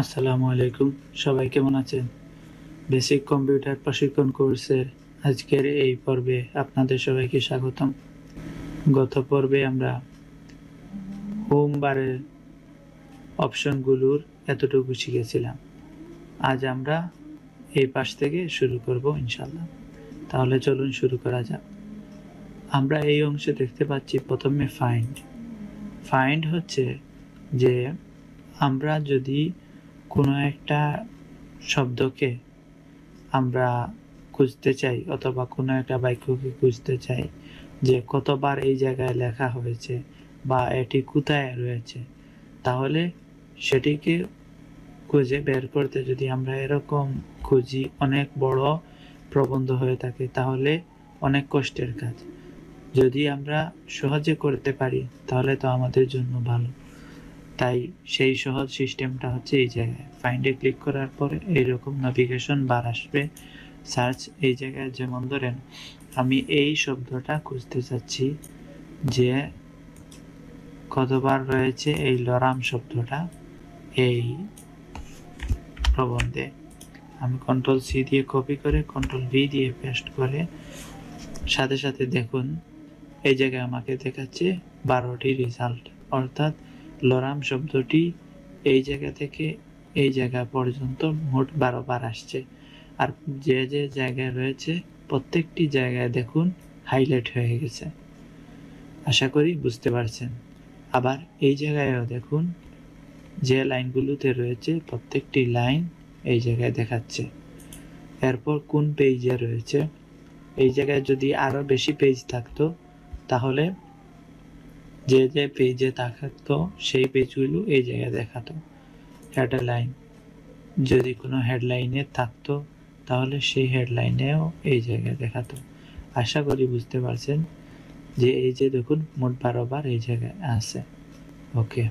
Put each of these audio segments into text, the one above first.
আসসালামু আলাইকুম। সবাই কেমন আছেন? বেসিক কম্পিউটার প্রশিক্ষণ কোর্সের আজকের এই পর্বে আপনাদের সবাইকে স্বাগতম। গত পর্বে আমরা হোম বারের অপশনগুলোর এতটুকু শিখেছিলাম। আজ আমরা এই পাশ থেকে শুরু করব ইনশাআল্লাহ। তাহলে চলুন শুরু করা যাক। আমরা এই অংশে দেখতে পাচ্ছি প্রথমে ফাইন্ড হচ্ছে যে আমরা যদি কোনো একটা শব্দকে আমরা খুঁজতে চাই অথবা কোনো একটা বাক্যকে খুঁজতে চাই যে কতবার এই জায়গায় লেখা হয়েছে বা এটি কোথায় রয়েছে, তাহলে সেটিকে খুঁজে বের করতে যদি আমরা এরকম খুঁজি, অনেক বড় প্রবন্ধ হয়ে থাকে, তাহলে অনেক কষ্টের কাজ। যদি আমরা সহজে করতে পারি তাহলে তো আমাদের জন্য ভালো। তাই সেই সহজ সিস্টেমটা হচ্ছে এই জায়গায় ফাইন্ডে ক্লিক করার পরে এইরকম নেভিগেশন বার আসবে। সার্চ এই জায়গায়, যেমন ধরেন আমি এই শব্দটা খুঁজতে চাচ্ছি যে কতবার রয়েছে এই লরাম শব্দটা এই প্রবন্ধে। আমি কন্ট্রোল সি দিয়ে কপি করে কন্ট্রোল ভি দিয়ে পেস্ট করে সাথে সাথে দেখুন এই জায়গায় আমাকে দেখাচ্ছে 12টি রেজাল্ট, অর্থাৎ লরাম শব্দটি এই জায়গা থেকে এই জায়গা পর্যন্ত মোট 12 বার আসছে। আর যে যে জায়গায় রয়েছে প্রত্যেকটি জায়গায় দেখুন হাইলাইট হয়ে গেছে। আশা করি বুঝতে পারছেন। আবার এই জায়গায়ও দেখুন যে লাইনগুলোতে রয়েছে প্রত্যেকটি লাইন এই জায়গায় দেখাচ্ছে। এরপর কোন পেজে রয়েছে, এই জায়গায় যদি আরো বেশি পেজ থাকতো তাহলে যে যে পেজে থাকতো সেই পেজগুলো এই জায়গায় দেখাতো। হেডলাইন, যদি কোনো হেডলাইনে থাকতো তাহলে সেই হেডলাইনেও এই জায়গায় দেখাতো। আশা করি বুঝতে পারছেন যে এই যে দেখুন মোট 12 বার এই জায়গায় আছে। ওকে,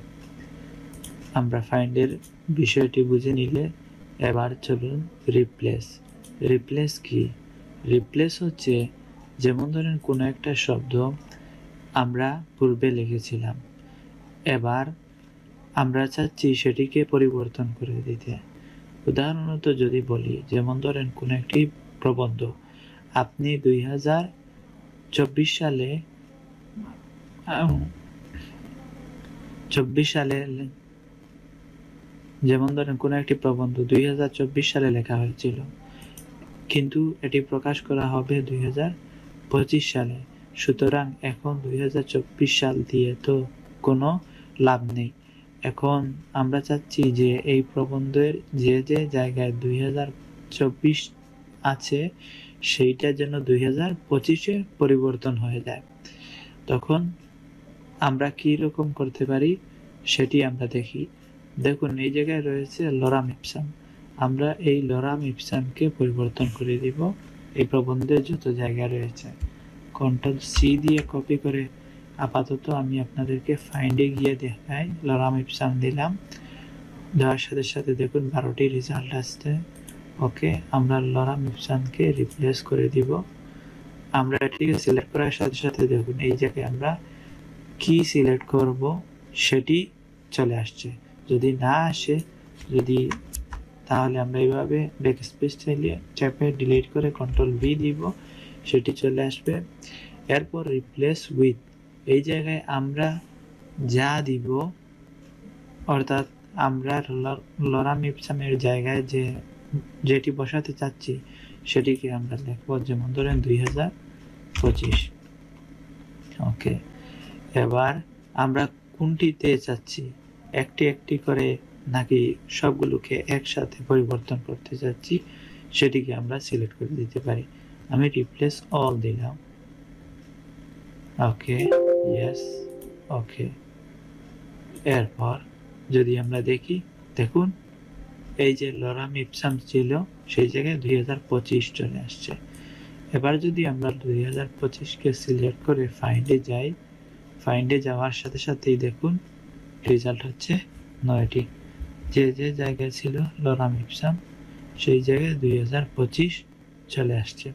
আমরা ফাইন্ডের বিষয়টি বুঝে নিলে এবার চলুন রিপ্লেস কি? রিপ্লেস হচ্ছে, যেমন ধরেন কোনো একটা শব্দ আমরা পূর্বে লিখেছিলাম, এবার আমরা চাচ্ছি সেটিকে পরিবর্তন করে দিতে। উদাহরণত যদি বলি, যেমন ধরেন কোনো একটি প্রবন্ধ আপনি 2024 সালে যেমন ধরেন কোনো একটি প্রবন্ধ 2024 সালে লেখা হয়েছিল, কিন্তু এটি প্রকাশ করা হবে 2025 সালে। সুতরাং এখন 2024 সাল দিয়ে তো কোনো লাভ নেই। এখন আমরা চাচ্ছি যে এই প্রবন্ধের যে যে জায়গায় 2024 আছে সেইটা যেন 2025-এ পরিবর্তন হয়ে যায়। তখন আমরা কি রকম করতে পারি সেটি আমরা দেখি। দেখুন এই জায়গায় রয়েছে লরাম ইপসাম। আমরা এই লরাম ইপসামকে পরিবর্তন করে দিব এই প্রবন্ধের যত জায়গা রয়েছে। কন্ট্রোল সি দিয়ে কপি করে আপাতত আমি আপনাদেরকে ফাইন্ডে গিয়ে দেখাই। লরাম ইপসাম দিলাম, দেওয়ার সাথে সাথে দেখুন 12টি রেজাল্ট আসছে। ওকে, আমরা লরাম ইপসামকে রিপ্লেস করে দিব। আমরা এটিকে সিলেক্ট করার সাথে সাথে দেখুন এই জায়গায় আমরা কি সিলেক্ট করব সেটি চলে আসছে। যদি না আসে, তাহলে আমরা এইভাবে ব্যাকস্পেস চেপে ডিলিট করে কন্ট্রোল ভি দিব, সেটি চলে আসবে। এরপর রিপ্লেস উইথ, এই জায়গায় আমরা যা দিব, অর্থাৎ আমরা লরাম ইপসামের জায়গায় যেটি বসাতে চাচ্ছি সেটিকে আমরা লিখব, যেমন ধরেন 2025। ওকে, এবার আমরা কোনটিতে চাচ্ছি, একটি একটি করে নাকি সবগুলোকে একসাথে পরিবর্তন করতে চাচ্ছি সেটিকে আমরা সিলেক্ট করে দিতে পারি। আমি রিপ্লেস অল দিলাম। ওকে, ইয়েস, ওকে। এরপর যদি আমরা দেখি, দেখুন এই যে লরাম ইপসাম ছিল সেই জায়গায় 2025 চলে আসছে। এবার যদি আমরা 2025-কে সিলেক্ট করে ফাইন্ডে যাই, ফাইন্ডে যাওয়ার সাথে সাথেই দেখুন রেজাল্ট হচ্ছে 9টি। যে যে জায়গায় ছিল লরাম ইপসাম সেই জায়গায় 2025 চলে আসছে।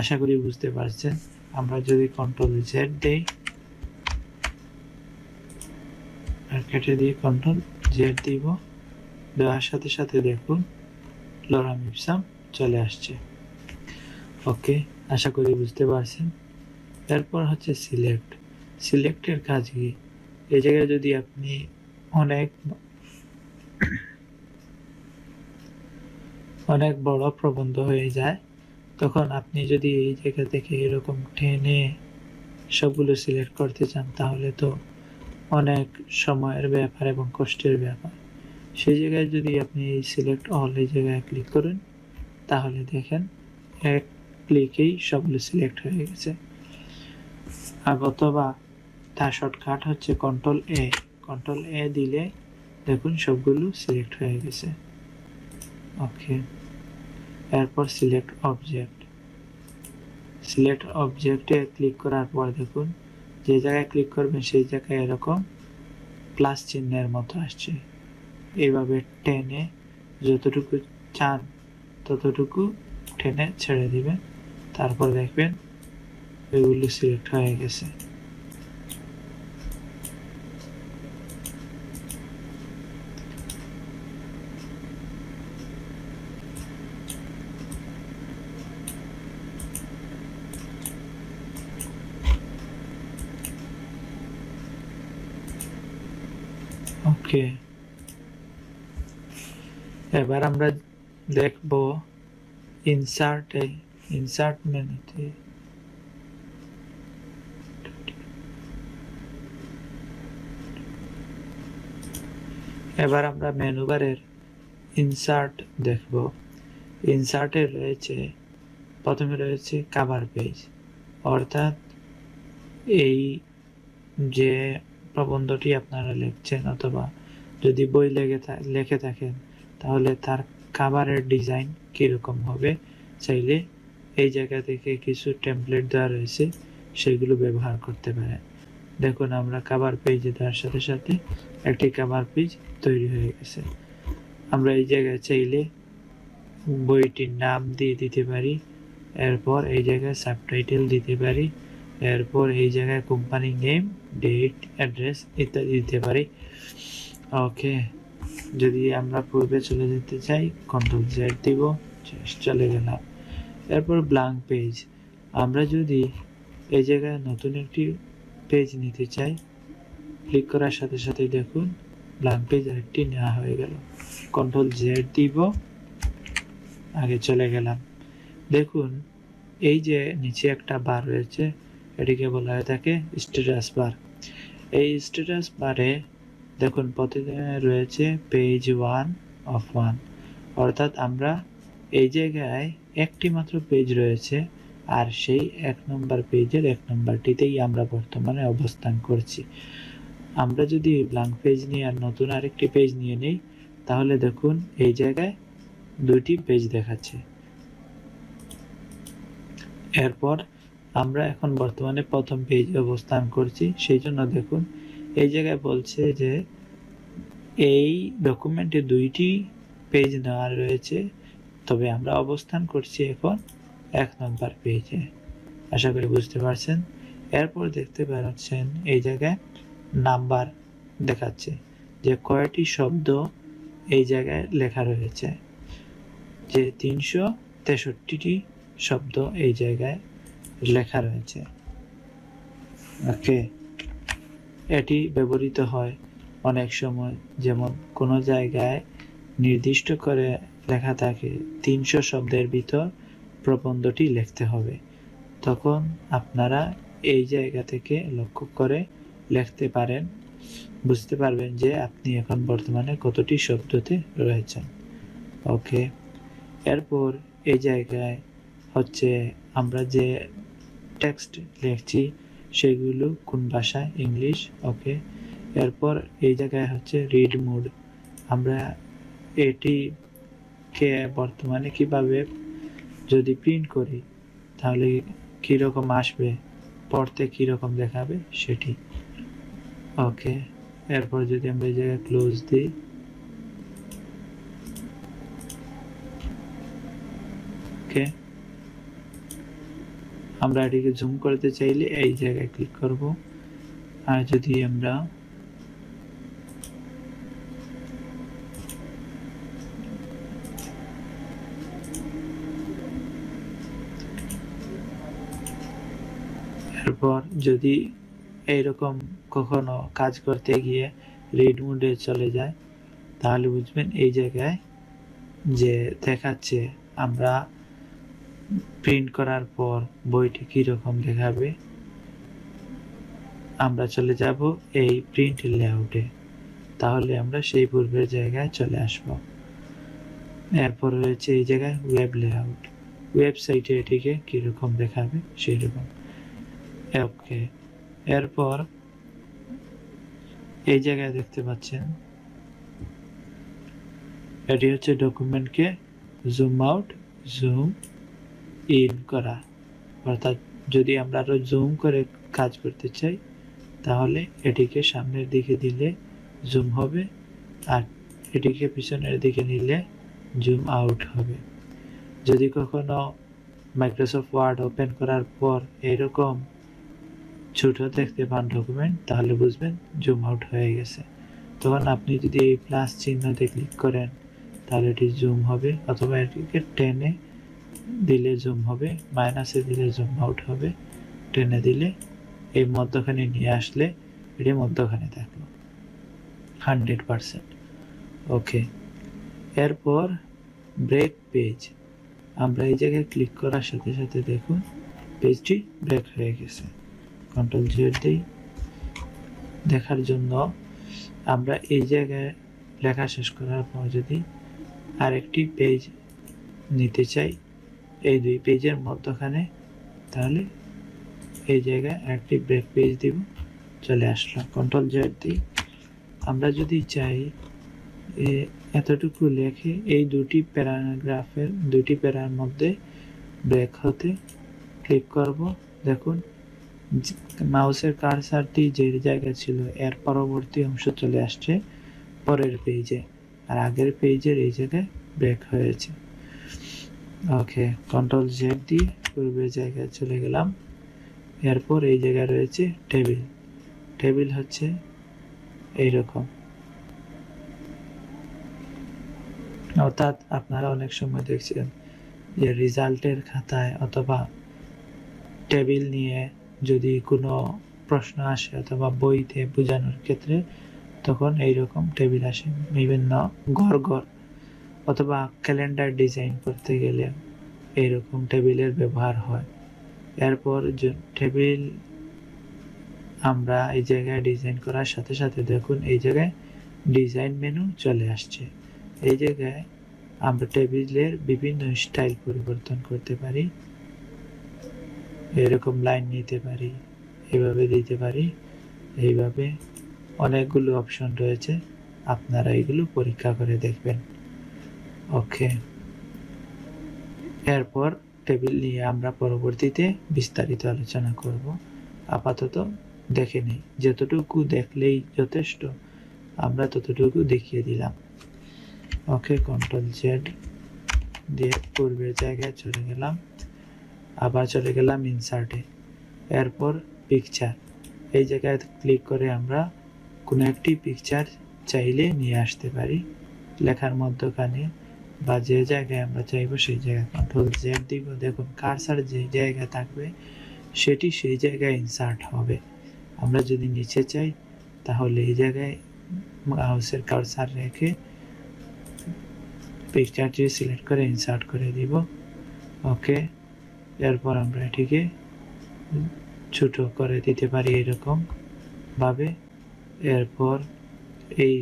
আশা করি বুঝতে পারছেন। আমরা যদি কন্ট্রোল জেড দেই, আর কেটে দিয়ে কন্ট্রোল জেড দিব, দেওয়ার সাথে সাথে দেখুন লরাম ইপসাম চলে আসছে। ওকে, আশা করি বুঝতে পারছেন। এরপর হচ্ছে সিলেক্ট। সিলেক্টের কাজ কি? এই জায়গায় যদি আপনি অনেক বড় প্রবন্ধ হয়ে যায়, তখন আপনি যদি এই জায়গা থেকে এরকম টেনে সবগুলো সিলেক্ট করতে চান, তাহলে তো অনেক সময়ের ব্যাপার এবং কষ্টের ব্যাপার। সেই জায়গায় যদি আপনি এই সিলেক্ট অল এই জায়গায় ক্লিক করেন, তাহলে দেখেন এক ক্লিকেই সবগুলো সিলেক্ট হয়ে গেছে। অথবা তার শর্টকাট হচ্ছে কন্ট্রোল এ। কন্ট্রোল এ দিলে দেখুন সবগুলো সিলেক্ট হয়ে গেছে। ওকে, এরপর সিলেক্ট অবজেক্ট। সিলেক্ট অবজেক্টে ক্লিক করার পর দেখুন যে জায়গায় ক্লিক করবেন সেই জায়গায় এরকম প্লাস চিহ্নের মতো আসছে। এইভাবে টেনে যতটুকু চান ততটুকু টেনে ছেড়ে দিবেন, তারপর দেখবেন এগুলো সিলেক্ট হয়ে গেছে। ওকে, এবার আমরা দেখব ইনসার্ট মেনুতে এবার আমরা মেনু বারের ইনসার্ট দেখব। ইনসার্টে রয়েছে, প্রথমে রয়েছে কভার পেজ, অর্থাৎ এই যে প্রবন্ধটি আপনারা লিখছেন অথবা যদি বই লিখে থাকেন, তাহলে তার কভারের ডিজাইন কিরকম হবে, চাইলে এই জায়গা থেকে কিছু টেমপ্লেট দেওয়া রয়েছে, সেগুলো ব্যবহার করতে পারেন। দেখুন আমরা কভার পেজে দেওয়ার সাথে সাথে একটি কভার পেজ তৈরি হয়ে গেছে। আমরা এই জায়গায় চাইলে বইটির নাম দিয়ে দিতে পারি, এরপর এই জায়গায় সাবটাইটেল দিতে পারি, এরপর এই জায়গায় কোম্পানি নেম, ডেট, অ্যাড্রেস ইত্যাদি দিতে পারি। ওকে, যদি আমরা পূর্বে চলে যেতে চাই কন্ট্রোল জেড দিব, চলে গেলাম। এরপর ব্ল্যাঙ্ক পেজ। আমরা যদি এই জায়গায় নতুন একটি পেজ নিতে চাই, ক্লিক করার সাথে সাথে দেখুন ব্ল্যাঙ্ক পেজ আরেকটি নেওয়া হয়ে গেল। কন্ট্রোল জেড দিব, আগে চলে গেলাম। দেখুন এই যে নিচে একটা বার রয়েছে, এটিকে বলা হয়ে থাকে স্ট্যাটাস বার। এই স্ট্যাটাস বারে দেখুন প্রতিদিন রয়েছে পেজ 1 of 1, অর্থাৎ আমরা এই জায়গায় একটি মাত্র পেজ রয়েছে, আর সেই 1 নম্বর পেজের 1 নম্বরটিতেই আমরা বর্তমানে অবস্থান করছি। আমরা যদি ব্ল্যাঙ্ক পেজ নিয়ে আর নতুন আরেকটি পেজ নিয়ে নেই, তাহলে দেখুন এই জায়গায় দুইটি পেজ দেখাচ্ছে। এরপর আমরা এখন বর্তমানে প্রথম পেজে অবস্থান করছি, সেই জন্য দেখুন এই জায়গায় বলছে যে এই ডকুমেন্টে দুইটি পেজ নেওয়া রয়েছে, তবে আমরা অবস্থান করছি এখন 1 নম্বর পেজে। আশা করি বুঝতে পারছেন। এরপর দেখতে পাচ্ছেন এই জায়গায় নাম্বার দেখাচ্ছে যে কয়টি শব্দ এই জায়গায় লেখা রয়েছে, যে 363টি শব্দ এই জায়গায় লেখা রয়েছে। ওকে, এটি ব্যবহৃত হয় অনেক সময়, যেমন কোনো জায়গায় নির্দিষ্ট করে লেখা থাকে 300 শব্দের ভিতর প্রবন্ধটি লিখতে হবে, তখন আপনারা এই জায়গা থেকে লক্ষ্য করে লিখতে পারেন, বুঝতে পারবেন যে আপনি এখন বর্তমানে কতটি শব্দতে রয়েছেন। ওকে, এরপর এই জায়গায় হচ্ছে আমরা যে টেক্সট লিখছি সেগুলো কোন ভাষায়, ইংলিশ। ওকে, এরপর এই জায়গায় হচ্ছে রিড মোড। আমরা এটিকে বর্তমানে কিভাবে যদি প্রিন্ট করি তাহলে কীরকম আসবে, পড়তে কীরকম দেখাবে সেটি। ওকে, এরপর যদি আমরা এই জায়গায় ক্লোজ দিই, ওকে, আমরা এটিকে জুম করতে চাইলে এই জায়গায় ক্লিক করব, আর যদি আমরা এরপর যদি এইরকম কখনো কাজ করতে গিয়ে রিড মোডে চলে যায়, তাহলে বুঝবেন এই জায়গায় যে দেখাচ্ছে আমরা প্রিন্ট করার পর বইটি কিরকম দেখাবে। আমরা চলে যাব এই প্রিন্ট লেআউটে, তাহলে আমরা সেই পূর্বের জায়গায় চলে আসব। এরপর রয়েছে এই জায়গায় ওয়েব লেআউট, ওয়েবসাইটে এটিকে কিরকম দেখাবে সেই রকম। ওকে, এরপর এই জায়গায় দেখতে পাচ্ছেন এটি হচ্ছে ডকুমেন্টকে জুম আউট জুম ইন করা, অর্থাৎ যদি আমরা আরো জুম করে কাজ করতে চাই তাহলে এটিকে সামনের দিকে দিলে জুম হবে, আর এটিকে পিছনের দিকে নিলে জুম আউট হবে। যদি কখনো মাইক্রোসফট ওয়ার্ড ওপেন করার পর এরকম ছোট দেখতে পান ডকুমেন্ট, তাহলে বুঝবেন জুম আউট হয়ে গেছে। তখন আপনি যদি এই প্লাস চিহ্নতে ক্লিক করেন তাহলে এটি জুম হবে, অথবা এটিকে টেনে দিলে জুম হবে, মাইনাসে দিলে জুম আউট হবে, টেনে দিলে এই মধ্যখানে নিয়ে আসলে এটি মধ্যখানে থাকলো 100%। ওকে, এরপর ব্রেক পেজ, আমরা এই জায়গায় ক্লিক করার সাথে সাথে দেখুন পেজটি ব্রেক হয়ে গেছে। কন্ট্রোল জেড দিই দেখার জন্য। আমরা এই জায়গায় লেখা শেষ করার পর যদি আরেকটি পেজ নিতে চাই এই দুই পেজের মধ্যখানে, তাহলে এই জায়গায় আরেকটি ব্রেক পেজ দিব, চলে আসলো। কন্ট্রোল জেড দিই। আমরা যদি চাই এতটুকু লেখে এই দুটি প্যারাগ্রাফের দুটি প্যারার মধ্যে ব্রেক হতে ক্লিক করব, দেখুন মাউসের কার্সারটি যে জায়গায় ছিল এর পরবর্তী অংশ চলে আসছে পরের পেজে, আর আগের পেজের এই জায়গায় ব্রেক হয়েছে। ওকে, কন্ট্রোল জেড দিয়ে পূর্বের জায়গায় চলে গেলাম। এরপর এই জায়গায় রয়েছে টেবিল। টেবিল হচ্ছে এইরকম, অর্থাৎ আপনারা অনেক সময় দেখছেন যে রেজাল্টের খাতায় অথবা টেবিল নিয়ে যদি কোনো প্রশ্ন আসে অথবা বইতে বোঝানোর ক্ষেত্রে, তখন এইরকম টেবিল আসে বিভিন্ন ঘর ঘর, অথবা ক্যালেন্ডার ডিজাইন করতে গেলে এইরকম টেবিলের ব্যবহার হয়। এরপর টেবিল আমরা এই জায়গায় ডিজাইন করার সাথে সাথে দেখুন এই জায়গায় ডিজাইন মেনু চলে আসছে। এই জায়গায় আমরা টেবিলের বিভিন্ন স্টাইল পরিবর্তন করতে পারি, এরকম লাইন নিতে পারি, এইভাবে দিতে পারি, এইভাবে অনেকগুলো অপশন রয়েছে, আপনারা এগুলো পরীক্ষা করে দেখবেন। ওকে, এরপর টেবিল নিয়ে আমরা পরবর্তীতে বিস্তারিত আলোচনা করব। আপাতত দেখে নেই, যতটুকু দেখলেই যথেষ্ট, আমরা ততটুকু দেখিয়ে দিলাম। ওকে, কন্ট্রোল জেড দিয়ে পূর্বের জায়গায় চলে গেলাম, আবার চলে গেলাম ইনসার্টে। এরপর পিকচার, এই জায়গায় ক্লিক করে আমরা কোনো একটি পিকচার চাইলে নিয়ে আসতে পারি লেখার মধ্যখানে, বা যে জায়গায় আমরা চাইবো সেই জায়গায় কন্ট্রোল জেড দিব। দেখুন কার্সার যে জায়গায় থাকবে সেটি সেই জায়গায় ইনসার্ট হবে। আমরা যদি নিচে চাই তাহলে এই জায়গায় মাউসের কার্সার রেখে পিকচারটি সিলেক্ট করে ইনসার্ট করে দিব। ওকে, এরপর আমরা এটিকে ছোট করে দিতে পারি এরকম ভাবে। এরপর এই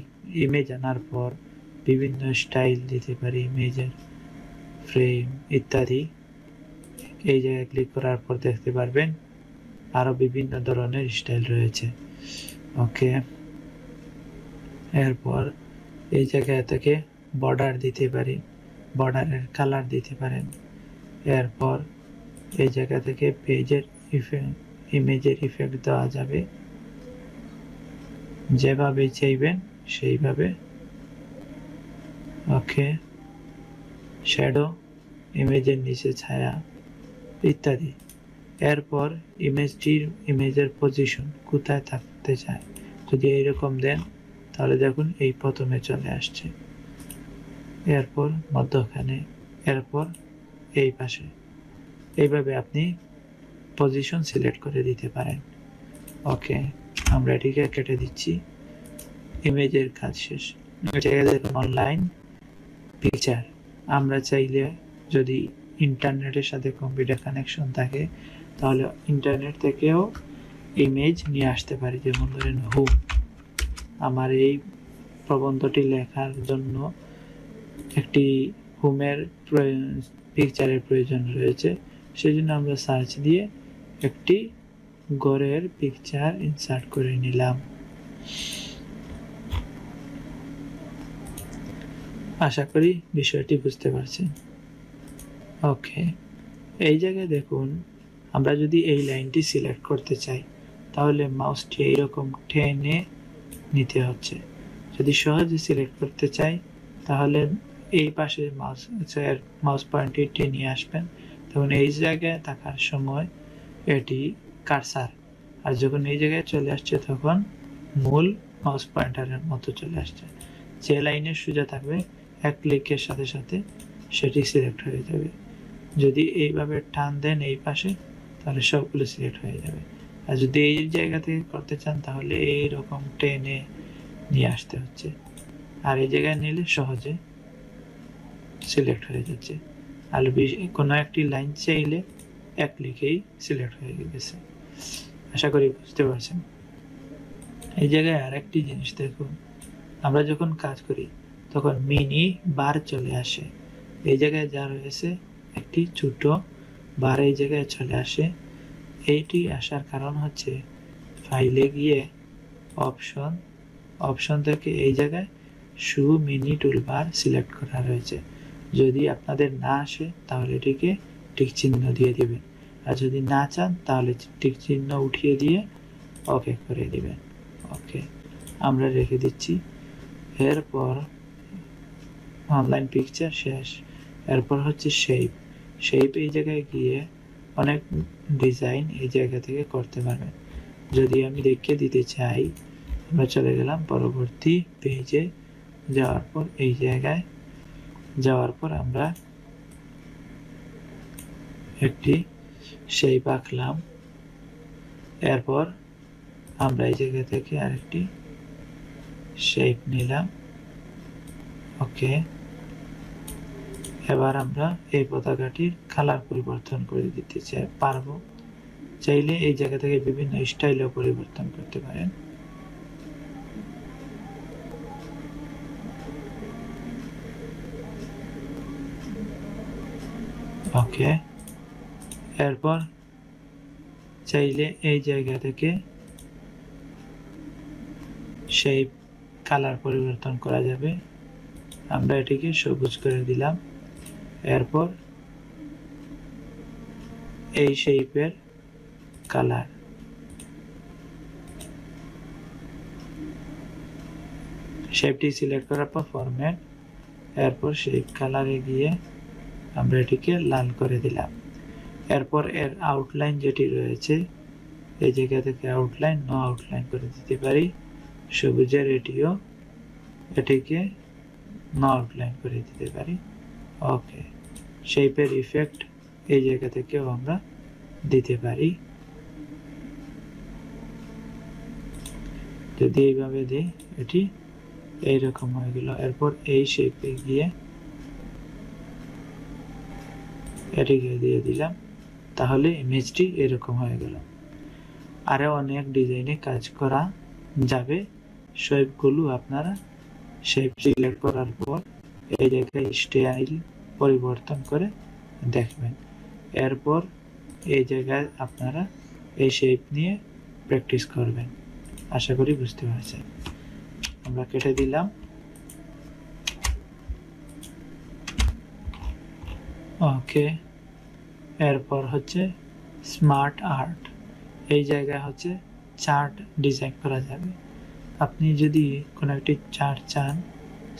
ইমেজ আনার পর বিভিন্ন স্টাইল দিতে পারি, ইমেজের ফ্রেম ইত্যাদি। এই জায়গায় ক্লিক করার পর দেখতে পারবেন আরো বিভিন্ন ধরনের স্টাইল রয়েছে। ওকে, এরপর এই জায়গায় থেকে বর্ডার দিতে পারি, বর্ডারের কালার দিতে পারেন। এরপর এই জায়গা থেকে পেজের ইমেজের ইফেক্ট দেওয়া যাবে, যেভাবে চাইবেন সেইভাবে। ওকে, শ্যাডো, ইমেজের নিচে ছায়া ইত্যাদি। এরপর ইমেজের পজিশন কোথায় থাকতে চায় যদি এইরকম দেন তাহলে দেখুন এই প্রথমে চলে আসছে, এরপর মধ্যখানে, এরপর এই পাশে। এইভাবে আপনি পজিশন সিলেক্ট করে দিতে পারেন। ওকে, আমরা এটিকে কেটে দিচ্ছি। ইমেজের কাজ শেষ। জায়গায় দেখুন অনলাইন পিকচার। আমরা চাইলে যদি ইন্টারনেটের সাথে কম্পিউটার কানেকশন থাকে তাহলে ইন্টারনেট থেকেও ইমেজ নিয়ে আসতে পারি। যেমন ধরেন হোম, আমার এই প্রবন্ধটি লেখার জন্য একটি হোমের পিকচারের প্রয়োজন রয়েছে, সেজন্য আমরা সার্চ দিয়ে একটি ঘরের পিকচার ইনসার্ট করে নিলাম। আশা করি বিষয়টি বুঝতে পারছেন। ওকে, এই জায়গায় দেখুন আমরা যদি এই লাইনটি সিলেক্ট করতে চাই তাহলে মাউসটি এইরকম টেনে নিতে হচ্ছে। যদি সহজে সিলেক্ট করতে চাই তাহলে এই পাশে মাউস পয়েন্টটি টেনে আসবেন, তখন এই জায়গায় থাকার সময় এটি কার্সার, আর যখন এই জায়গায় চলে আসছে তখন মূল মাউস পয়েন্টারের মতো চলে আসছে। যে লাইনে সোজা থাকবে এক ক্লিকের সাথে সাথে সেটি সিলেক্ট হয়ে যাবে। যদি এইভাবে টান দেন এই পাশে তাহলে সবগুলো সিলেক্ট হয়ে যাবে। আর যদি এই জায়গা থেকে করতে চান তাহলে এইরকম টেনে নিয়ে আসতে হচ্ছে, আর এই জায়গায় নিলে সহজে সিলেক্ট হয়ে যাচ্ছে। আর কোনো একটি লাইন চাইলে এক ক্লিকেই সিলেক্ট হয়ে গেছে। আশা করি বুঝতে পারছেন। এই জায়গায় আরেকটি জিনিস দেখুন, আমরা যখন কাজ করি তখন মিনি বার চলে আসে। এই জায়গায় যা রয়েছে একটি ছোট বার এই জায়গায় চলে আসে। এইটি আসার কারণ হচ্ছে ফাইলে গিয়ে অপশন থেকে এই জায়গায় শো মিনি টুলবার সিলেক্ট করা রয়েছে। যদি আপনাদের না আসে তাহলে এটিকে টিক চিহ্ন দিয়ে দিবেন, আর যদি না চান তাহলে টিক চিহ্ন উঠিয়ে দিয়ে ওকে করে দিবেন। ওকে, আমরা রেখে দিচ্ছি। এরপর অনলাইন পিকচার শেষ। এরপর হচ্ছে শেপ এই জায়গায় গিয়ে অনেক ডিজাইন এই জায়গা থেকে করতে পারবেন। যদি আমি দেখিয়ে দিতে চাই, আমরা চলে গেলাম পরবর্তী পেজে। যাওয়ার পর এই জায়গায় যাওয়ার পর আমরা একটি শেপ আঁকলাম। এরপর আমরা এই জায়গা থেকে আরেকটি শেপ নিলাম। ওকে, এবার আমরা এই পতাকাটির কালার পরিবর্তন করে দিতে পারবো। চাইলে এই জায়গা থেকে বিভিন্ন স্টাইলও পরিবর্তন করতে পারেন। ওকে, এরপর চাইলে এই জায়গা থেকে শেপ কালার পরিবর্তন করা যাবে। আমরা এটিকে সবুজ করে দিলাম। এরপর এই শেপের কালার, শেপটি সিলেক্ট করার পর ফরম্যাট, এরপর শেপ কালারে গিয়ে আমরা এটিকে লাল করে দিলাম। এরপর এর আউটলাইন যেটি রয়েছে এই জায়গা থেকে আউটলাইন নো আউটলাইন করে দিতে পারি। সবুজের এটিকে নো আউটলাইন করে দিতে পারি। ওকে, শেপের ইফেক্ট এই জায়গা থেকেও আমরা দিতে পারি। যদি এইভাবে দিই এটি এইরকম হয়ে গেল। এরপর এই শেপে গিয়ে এটিকে দিয়ে দিলাম, তাহলে ইমেজটি এরকম হয়ে গেল। আরো অনেক ডিজাইনে কাজ করা যাবে। শেপগুলো আপনারা শেপ সিলেক্ট করার পর এই জায়গায় স্টাইল পরিবর্তন করে দেখবেন। এরপর এই জায়গায় আপনারা এই শেপ নিয়ে প্র্যাকটিস করবেন। আশা করি বুঝতে পারছেন। আমরা কেটে দিলাম। ওকে, এরপর হচ্ছে স্মার্ট আর্ট। এই জায়গায় হচ্ছে চার্ট ডিজাইন করা যাবে। আপনি যদি কোনো একটি চার্ট চান,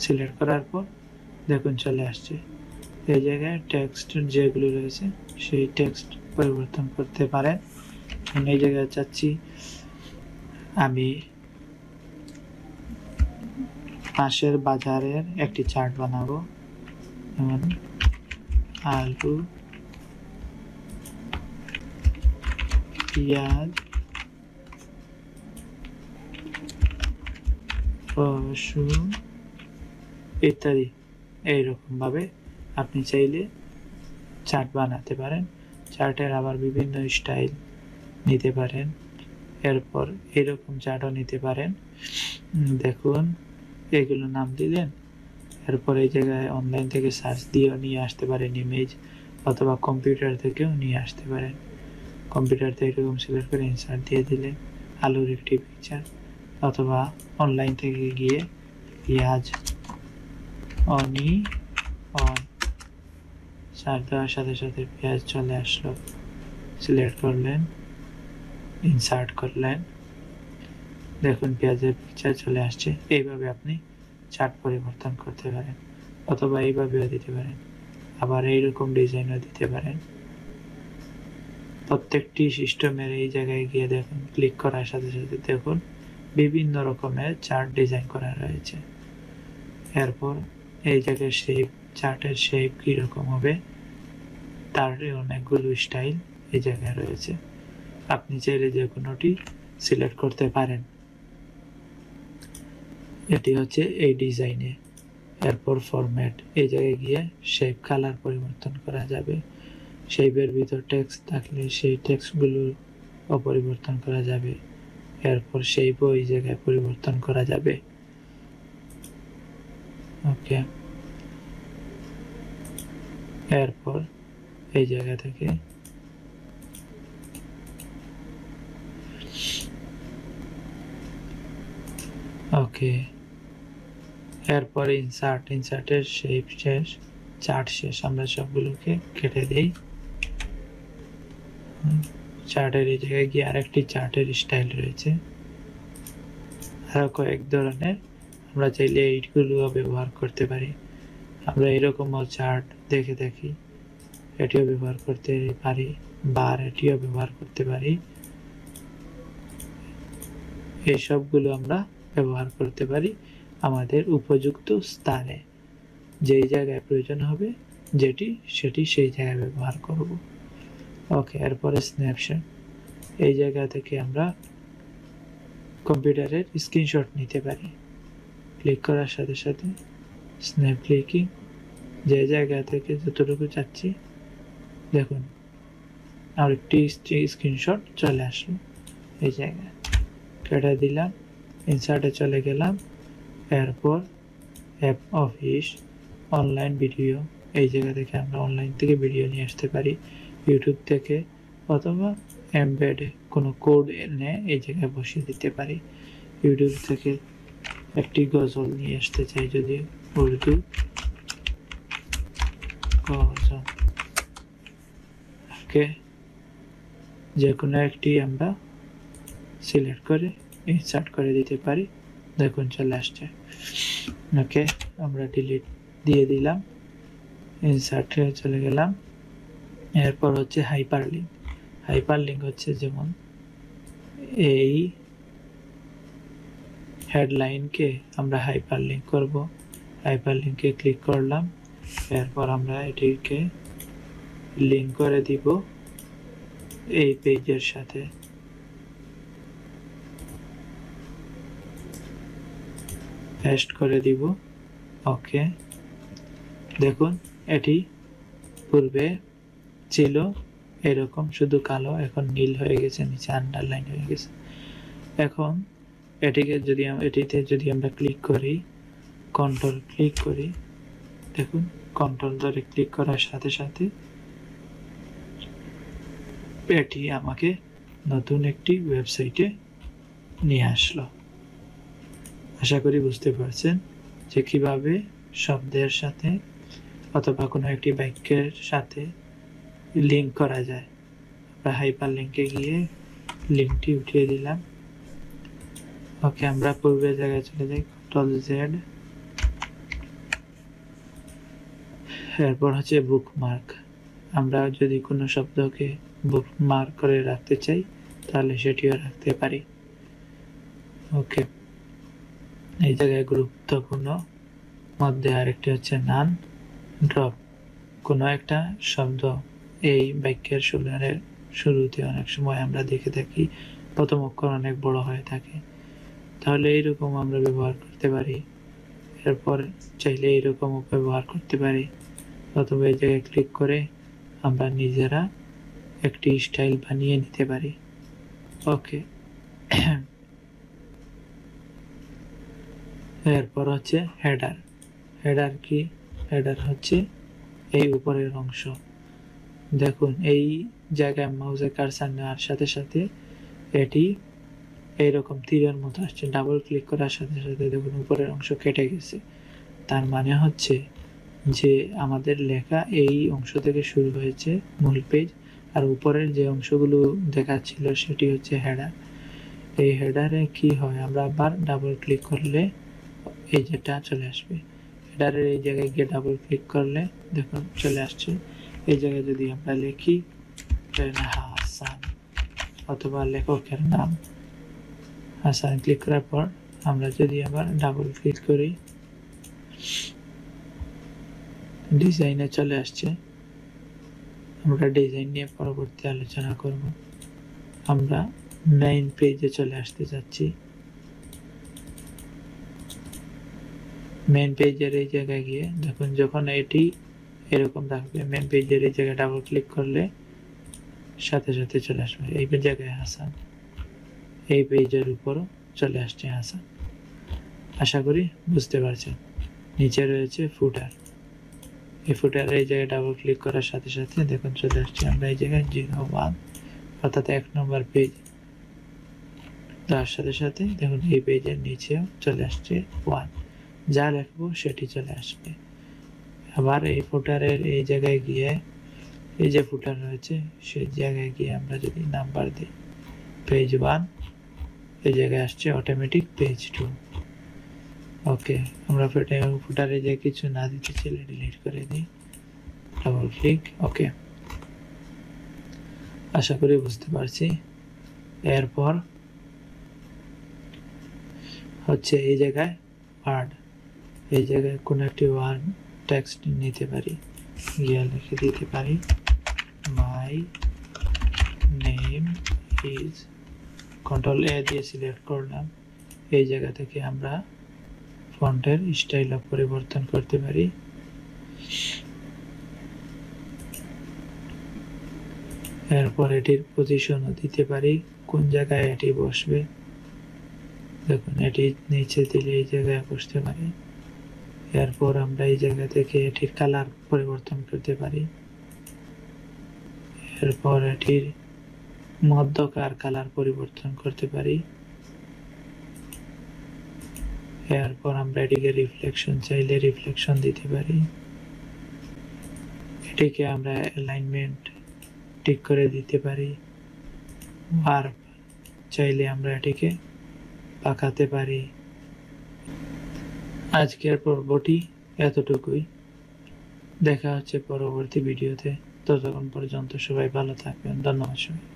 সিলেক্ট করার পর দেখুন চলে আসছে। এই জায়গায় টেক্সট যেগুলো রয়েছে সেই টেক্সট পরিবর্তন করতে পারেন। এই জায়গায় চাচ্ছি আমি পাশের বাজারের একটি চার্ট বানাবো, যেমন আলু পেঁয়াজ, রসুন ইত্যাদি। এইরকম ভাবে আপনি চাইলে চার্ট বানাতে পারেন। চার্টের আবার বিভিন্ন স্টাইল নিতে পারেন। এরপর এরকম চার্টও নিতে পারেন। দেখুন এগুলো নাম দিলেন, এরপর এই জায়গায় অনলাইন থেকে সার্চ দিয়েও নিয়ে আসতে পারেন ইমেজ, অথবা কম্পিউটার থেকেও নিয়ে আসতে পারেন। কম্পিউটার থেকে এরকম সিলেক্ট করে ইনসার্ট দিয়ে দিলেন আলুর একটি পিকচার, অথবা অনলাইন থেকে গিয়ে পেঁয়াজ অনিয়ন সার্চ দেওয়ার সাথে সাথে পেঁয়াজ চলে আসলো, সিলেক্ট করলেন, ইনসার্ট করলেন, দেখুন পেঁয়াজের পিকচার চলে আসছে। এইভাবে আপনি চার্ট পরিবর্তন করতে পারেন, অথবা এইভাবেও দিতে পারেন, আবার এইরকম ডিজাইনও দিতে পারেন। প্রত্যেকটি সিস্টেমের এই জায়গায় গিয়ে দেখুন, ক্লিক করার সাথে সাথে দেখুন বিভিন্ন রকমের চার্ট ডিজাইন করা রয়েছে। এরপর এই জায়গায় শেপ, চার্টের শেপ কীরকম হবে তার অনেকগুলো স্টাইল এই জায়গায় রয়েছে। আপনি চাইলে যে কোনোটি সিলেক্ট করতে পারেন। এটি হচ্ছে এই ডিজাইনে। এরপর ফরম্যাট, এই জায়গায় গিয়ে শেপ কালার পরিবর্তন করা যাবে। শেপের ভিতর টেক্সট থাকলে সেই টেক্সটগুলো পরিবর্তন করা যাবে। এরপর শেপও এই জায়গায় পরিবর্তন করা যাবে। ওকে, এরপর এই জায়গা থেকে ওকে, এরপর ইনসার্টের শেপ শেষ, চার্ট শেষ। আমরা সবগুলোকে কেটে দিই। চার্টের এই জায়গায় গিয়ে আরেকটি চার্টের স্টাইল রয়েছে, আরো কয়েক ধরনের। আমরা চাইলে এইগুলো ব্যবহার করতে পারি। আমরা এরকমও চার্ট দেখে থাকি, এটিও ব্যবহার করতে পারি, বার এটিও ব্যবহার করতে পারি। এই সবগুলো আমরা ব্যবহার করতে পারি আমাদের উপযুক্ত স্থানে, যেই জায়গায় প্রয়োজন হবে সেটি সেই জায়গায় ব্যবহার করব। ওকে, এরপরে স্ন্যাপশট। এই জায়গা থেকে আমরা কম্পিউটারের স্ক্রিনশট নিতে পারি। ক্লিক করার সাথে সাথে স্ন্যাপ ক্লিকিং, যে জায়গা থেকে যতটুকু চাচ্ছি দেখুন আরেকটি স্ক্রিনশট চলে আসলো। এই জায়গায় কেটে দিলাম, ইনসার্টে চলে গেলাম। এরপর অ্যাপ অফিস, অনলাইন ভিডিও, এই জায়গা থেকে আমরা অনলাইন থেকে ভিডিও নিয়ে আসতে পারি, ইউটিউব থেকে, অথবা এমবেডে কোনো কোড এনে এই জায়গায় বসিয়ে দিতে পারি। ইউটিউব থেকে একটি গজল নিয়ে আসতে চাই, যদি উর্দু গজল, ওকে, যে কোনো একটি আমরা সিলেক্ট করে ইনসার্ট করে দিতে পারি। দেখুন চলে আসছে। ওকে, আমরা ডিলিট দিয়ে দিলাম, ইনসার্টে চলে গেলাম। এরপর হচ্ছে হাইপারলিঙ্ক। হাইপারলিঙ্ক হচ্ছে যেমন এই হেডলাইনকে আমরা হাইপারলিঙ্ক করব। হাইপারলিঙ্কে ক্লিক করলাম, এরপর আমরা এটিকে লিঙ্ক করে দিব এই পেজের সাথে। পেস্ট করে দিব। ওকে, দেখুন এটি পূর্বে ছিল এরকম শুধু কালো, এখন নীল হয়ে গেছে, নিচে আন্ডারলাইন হয়ে গেছে। এখন এটিতে যদি আমরা ক্লিক করি, কন্ট্রোল ক্লিক করি, দেখুন কন্ট্রোল ধরে ক্লিক করার সাথে সাথে এটি আমাকে নতুন একটি ওয়েবসাইটে নিয়ে আসলো। আশা করি বুঝতে পারছেন যে কিভাবে শব্দের সাথে অথবা কোনো একটি বাক্যের সাথে লিঙ্ক করা যায়। আমরা হাইপার লিঙ্কে গিয়ে লিঙ্কটি উঠিয়ে দিলাম। ওকে, আমরা পূর্বের জায়গায় চলে যাই, Ctrl+Z। এরপর হচ্ছে বুকমার্ক। আমরা যদি কোনো শব্দকে বুকমার্ক করে রাখতে চাই তাহলে সেটিও রাখতে পারি। ওকে, এই জায়গায় গুরুত্বপূর্ণ মধ্যে আরেকটি হচ্ছে নান ড্রপ। কোনো একটা শব্দ এই বাক্যের শুরুর শুরুতে অনেক সময় আমরা দেখে থাকি প্রথম অক্ষর অনেক বড় হয়ে থাকে, তাহলে এইরকম আমরা ব্যবহার করতে পারি। এরপর চাইলে এইরকমও ব্যবহার করতে পারি, অথবা এই জায়গায় ক্লিক করে আমরা নিজেরা একটি স্টাইল বানিয়ে নিতে পারি। ওকে, এরপর হচ্ছে হেডার। হেডার কি? হেডার হচ্ছে এই উপরের অংশ। দেখুন এই জায়গায় মাউসে কার্সার নেওয়ার সাথে সাথে এটি এইরকম তীরের মতো আসছে, ডাবল ক্লিক করার সাথে সাথে দেখুন উপরের অংশ কেটে গেছে। তার মানে হচ্ছে যে আমাদের লেখা এই অংশ থেকে শুরু হয়েছে মূল পেজ, আর উপরের যে অংশগুলো দেখাচ্ছিল সেটি হচ্ছে হেডার। এই হেডারে কি হয়, আমরা আবার ডাবল ক্লিক করলে এই যেটা চলে আসবে। হেডারের এই জায়গায় গিয়ে ডাবল ক্লিক করলে দেখুন চলে আসছে। এই জায়গায় যদি আমরা লিখি হাসান অথবা লেখকের নাম হাসান, ক্লিক করার পর আমরা যদি আবার ডাবল ক্লিক করি ডিজাইনে চলে আসছে। আমরা ডিজাইন নিয়ে পরবর্তী আলোচনা করব। আমরা মেইন পেজে চলে আসতে যাচ্ছি। মেইন পেজের এই জায়গায় গিয়ে দেখুন যখন এটি এরকম থাকবে, মেইন পেজের এই জায়গায় ডাবল ক্লিক করলে সাথে সাথে চলে আসবে এই জায়গায় হাসান, এই পেজের উপরও চলে আসছে হাসান। আশা করি বুঝতে পারছেন। নিচে রয়েছে ফুটার। এই ফুটার এই জায়গায় ডাবল ক্লিক করার সাথে সাথে দেখুন চলে আসছে আমরা এই জায়গায় 01 অর্থাৎ 1 নম্বর পেজ। তার সাথে সাথে দেখুন এই পেজের নিচেও চলে আসছে 1, যা লিখবো সেটি চলে আসবে। আবার এই ফুটারের এই জায়গায় গিয়ে এই যে ফুটার রয়েছে সেই জায়গায় গিয়ে আমরা যদি নাম্বার দিই পেজ 1, এই জায়গায় আসছে অটোমেটিক পেজ 2। ওকে, আমরা ফুটারে যে কিছু না দিতে চাইলে ডিলিট করে দিই, ডাবল ক্লিক। ওকে, আশা করি বুঝতে পারছি। এরপর হচ্ছে এই জায়গায় ওয়ার্ড, এই জায়গায় কোন একটি ওয়ার্ড টেক্সট নিতে পারি, গিয়ে লিখে দিতে পারি মাই নেম ইজ, কন্ট্রোল এ দিয়ে সিলেক্ট করলাম। এই জায়গা থেকে আমরা ফন্টের স্টাইল পরিবর্তন করতে পারি। এরপর এটির পজিশনও দিতে পারি, কোন জায়গায় এটি বসবে। দেখুন এটি নিচে দিলে এই জায়গায় বসতে পারে। এরপর আমরা এই জায়গা থেকে এটির কালার পরিবর্তন করতে পারি। এরপর এটির মধ্যকার কালার পরিবর্তন করতে পারি। এরপর আমরা এটিকে রিফ্লেকশন চাইলে রিফ্লেকশন দিতে পারি। এটিকে আমরা অ্যালাইনমেন্ট ঠিক করে দিতে পারি। ওয়ার্প চাইলে আমরা এটিকে পাকাতে পারি। আজকের পর্বটি এতটুকুই, দেখা হচ্ছে পরবর্তী ভিডিওতে। ততক্ষণ পর্যন্ত সবাই ভালো থাকবেন। ধন্যবাদ সবাই।